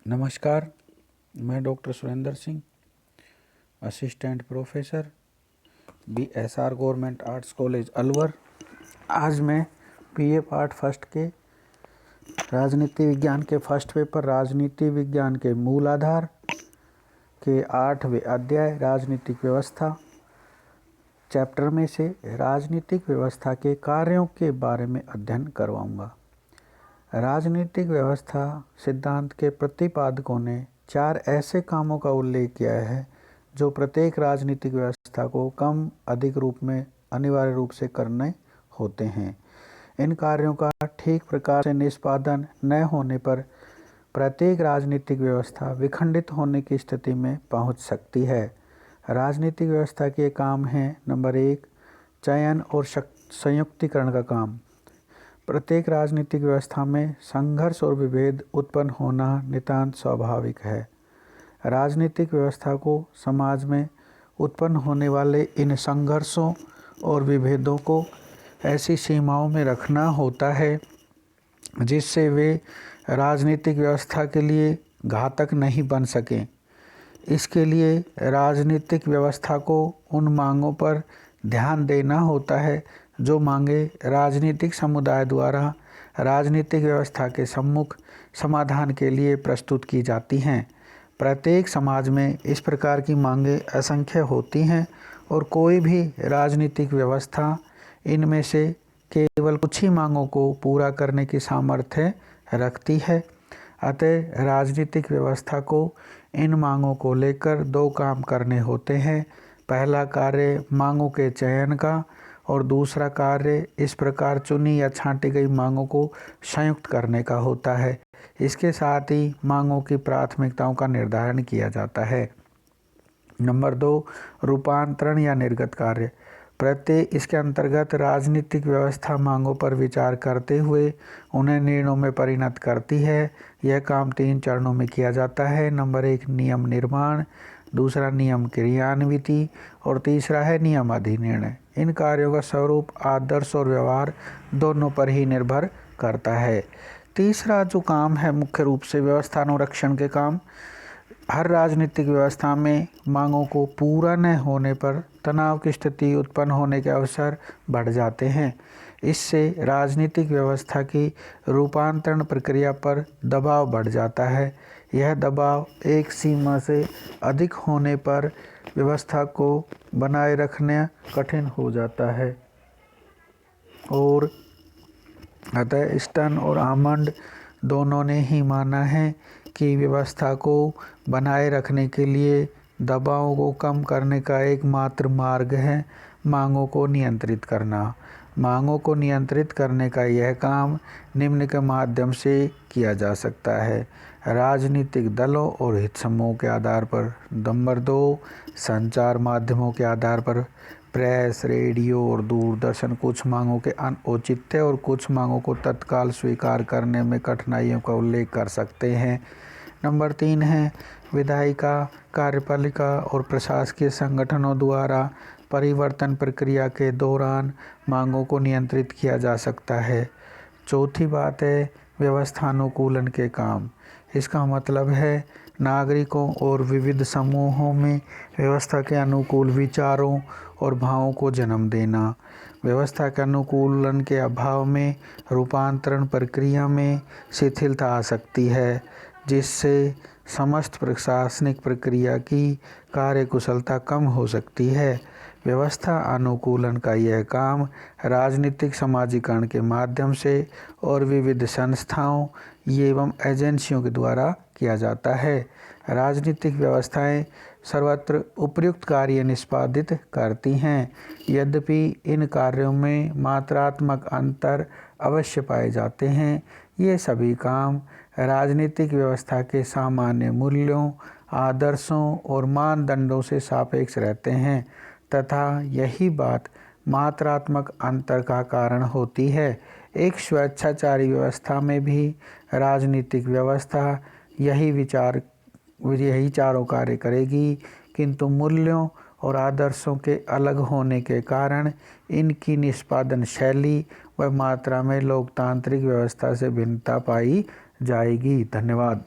नमस्कार, मैं doctor Surendra Singh, assistant professor BSR government arts college Alwar. आज मैं BA पार्ट फर्स्ट के राजनीति विज्ञान के फर्स्ट पेपर राजनीति विज्ञान के मूल आधार के 8वें अध्याय राजनीतिक व्यवस्था चैप्टर में से राजनीतिक व्यवस्था के कार्यों के बारे में अध्ययन करवाऊंगा। राजनीतिक व्यवस्था सिद्धांत के प्रतिपादकों ने 4 ऐसे कामों का उल्लेख किया है जो प्रत्येक राजनीतिक व्यवस्था को कम अधिक रूप में अनिवार्य रूप से करने होते हैं। इन कार्यों का ठीक प्रकार से निष्पादन न होने पर प्रत्येक राजनीतिक व्यवस्था विखंडित होने की स्थिति में पहुंच सकती है। राजनीतिक व्यवस्था के काम हैं: नंबर 1, चयन और संयुक्तिकरण का काम। प्रत्येक राजनीतिक व्यवस्था में संघर्ष और विभेद उत्पन्न होना नितांत स्वाभाविक है। राजनीतिक व्यवस्था को समाज में उत्पन्न होने वाले इन संघर्षों और विभेदों को ऐसी सीमाओं में रखना होता है जिससे वे राजनीतिक व्यवस्था के लिए घातक नहीं बन सकें। इसके लिए राजनीतिक व्यवस्था को उन मांगों पर ध्यान देना होता है जो मांगे राजनीतिक समुदाय द्वारा राजनीतिक व्यवस्था के सम्मुख समाधान के लिए प्रस्तुत की जाती हैं। प्रत्येक समाज में इस प्रकार की मांगें असंख्य होती हैं और कोई भी राजनीतिक व्यवस्था इनमें से केवल कुछ ही मांगों को पूरा करने की सामर्थ्य रखती है। अतः राजनीतिक व्यवस्था को इन मांगों को लेकर 2 काम करने होते हैं। पहला कार्य मांगों के चयन का और दूसरा कार्य इस प्रकार चुनी या छांटी गई मांगों को संयुक्त करने का होता है। इसके साथ ही मांगों की प्राथमिकताओं का निर्धारण किया जाता है। नंबर 2, रूपांतरण या निर्गत कार्य। इसके अंतर्गत राजनीतिक व्यवस्था मांगों पर विचार करते हुए उन्हें निर्णयों में परिणत करती है। यह काम 3 चरणों में किया जाता है। नंबर 1, नियम निर्माण, दूसरा नियम क्रियान्विति और तीसरा है नियम अधिनिर्णय। इन कार्यों का स्वरूप आदर्श और व्यवहार दोनों पर ही निर्भर करता है। तीसरा जो काम है मुख्य रूप से व्यवस्थानुरक्षण के काम। हर राजनीतिक व्यवस्था में मांगों को पूरा न होने पर तनाव की स्थिति उत्पन्न होने के अवसर बढ़ जाते हैं। इससे राजनीतिक व्यवस्था की रूपांतरण प्रक्रिया पर दबाव बढ़ जाता है। यह दबाव एक सीमा से अधिक होने पर व्यवस्था को बनाए रखना कठिन हो जाता है और अतः स्टर्न और आमंड दोनों ने ही माना है कि व्यवस्था को बनाए रखने के लिए दबाव को कम करने का एकमात्र मार्ग है मांगों को नियंत्रित करना। मांगों को नियंत्रित करने का यह काम निम्न के माध्यम से किया जा सकता है: राजनीतिक दलों और हित समूहों के आधार पर। नंबर 2, संचार माध्यमों के आधार पर। प्रेस, रेडियो और दूरदर्शन कुछ मांगों के औचित्य और कुछ मांगों को तत्काल स्वीकार करने में कठिनाइयों का उल्लेख कर सकते हैं। नंबर 3 है विधायिका, कार्यपालिका और प्रशासकीय संगठनों द्वारा परिवर्तन प्रक्रिया के दौरान मांगों को नियंत्रित किया जा सकता है। चौथी बात है व्यवस्थानुकूलन के काम। इसका मतलब है नागरिकों और विविध समूहों में व्यवस्था के अनुकूल विचारों और भावों को जन्म देना। व्यवस्था के अनुकूलन के अभाव में रूपांतरण प्रक्रिया में शिथिलता आ सकती है जिससे समस्त प्रशासनिक प्रक्रिया की कार्यकुशलता कम हो सकती है। व्यवस्था अनुकूलन का यह काम राजनीतिक समाजीकरण के माध्यम से और विविध संस्थाओं एवं एजेंसियों के द्वारा किया जाता है। राजनीतिक व्यवस्थाएं सर्वत्र उपयुक्त कार्य निष्पादित करती हैं, यद्यपि इन कार्यों में मात्रात्मक अंतर अवश्य पाए जाते हैं। ये सभी काम राजनीतिक व्यवस्था के सामान्य मूल्यों, आदर्शों और मानदंडों से सापेक्ष रहते हैं तथा यही बात मात्रात्मक अंतर का कारण होती है। एक स्वेच्छाचारी व्यवस्था में भी राजनीतिक व्यवस्था यही चारों कार्य करेगी, किंतु मूल्यों और आदर्शों के अलग होने के कारण इनकी निष्पादन शैली व मात्रा में लोकतांत्रिक व्यवस्था से भिन्नता पाई जाएगी। धन्यवाद।